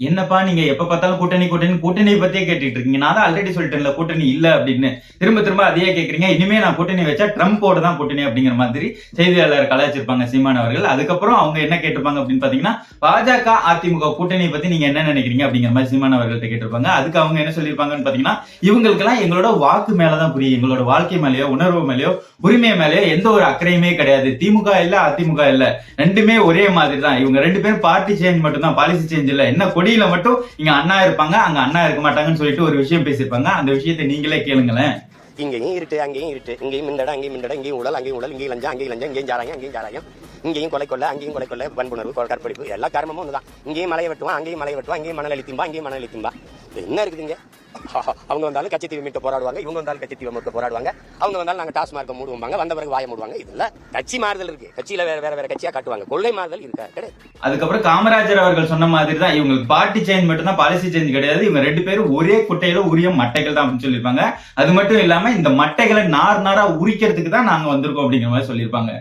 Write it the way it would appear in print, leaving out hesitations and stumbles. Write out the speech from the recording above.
என்னப்பா நீங்க எப்ப பார்த்தாலும் கூட்டணி கூட்டணி கூட்டணியை பத்தியே கேட்டுட்டு இருக்கீங்க. நான் தான் ஆல்ரெடி சொல்லிட்டேன்ல கூட்டணி இல்ல அப்படின்னு. திரும்ப திரும்ப அதையே கேட்கறீங்க. இனிமே நான் கூட்டணி வச்சா ட்ரம்போட தான் கூட்டணி அப்படிங்கிற மாதிரி செய்தியாளர் கலாய்ச்சிருப்பாங்க சீமான் அவர்கள். அதுக்கப்புறம் அவங்க என்ன கேட்டிருப்பாங்க அப்படின்னு பாத்தீங்கன்னா, பாஜக, அதிமுக கூட்டணியை பத்தி நீங்க என்ன நினைக்கிறீங்க அப்படிங்கிற மாதிரி சீமான் அவர்கள்ட்ட கேட்டிருப்பாங்க. அதுக்கு அவங்க என்ன சொல்லியிருப்பாங்கன்னு பாத்தீங்கன்னா, இவங்களுக்கெல்லாம் எங்களோட வாக்கு மேலதான் புரியும். எங்களோட வாழ்க்கை மேலயோ, உணர்வு மேலயோ, உரிமை மேலயோ எந்த ஒரு அக்கறையுமே கிடையாது. திமுக இல்ல, அதிமுக இல்ல. ரெண்டுமே ஒரே மாதிரி தான். இவங்க ரெண்டு பேரும் பார்ட்டி சேஞ்ச் மட்டும் தான், பாலிசி சேஞ்ச் இல்ல. என்ன கொடியில மட்டும் இங்க அண்ணா இருப்பாங்க, அங்க அண்ணா இருக்க மாட்டாங்கன்னு சொல்லிட்டு ஒரு விஷயம் பேசியிருப்பாங்க. அந்த விஷயத்தை நீங்களே கேளுங்களேன். இங்கேயும் இருட்டு, அங்கேயும் இருட்டு, இங்கேயும் மிண்டடம், அங்கேயும் மிண்டடம், இங்கேயும் உடல், அங்கேயும் உடல், இங்கேயும் லஞ்சம், அங்கேயும் லஞ்சம், இங்கேயும் சாராயம், அங்கேயும் சாராயம், இங்கேயும் கொலை கொள்ள, அங்கேயும் கொலை கொள்ள, வன்புணர்வு, கற்பழிப்பு, எல்லா கர்மமும் ஒண்ணுதான். இங்கேயும் மலையை வெட்டுவான், அங்கேயும் மலையை வெட்டுவான், இங்கேயும் மணல் அழித்திம்பா, அங்கேயும் மணல் அழித்திம்பா. என்ன இருக்குதுங்க? அவங்க வந்தாலும் கட்சித்தீவு மீட்டு போராடுவாங்க, இவங்க வந்தாலும் கட்சித்தீவை மீட்டு போராடுவாங்க, அவங்க வந்தாலும் நாங்க டாஸ்மார்க்க மூடுவாங்க, வந்த பிறகு வாய மூடுவாங்க. இதுல கட்சி மாறுதல் இருக்கு, கட்சியில வேற கட்சியா காட்டுவாங்க, கொள்கை மாறுதல் இருக்கா கிடையாது. அதுக்கப்புறம் காமராஜர் அவர்கள் சொன்ன மாதிரி தான் இவங்களுக்கு பார்ட்டி சேஞ்ச் மட்டும் தான், பாலிசி சேஞ்ச் கிடையாது. இவங்க ரெண்டு பேரும் ஒரே குட்டையில உரிய மட்டைகள் தான் அப்படின்னு சொல்லியிருப்பாங்க. அது மட்டும் இல்லாம இந்த மட்டைகளை நார் நாரா உரிக்கிறதுக்கு தான் நாங்க வந்திருக்கோம் அப்படிங்கிற மாதிரி சொல்லியிருப்பாங்க.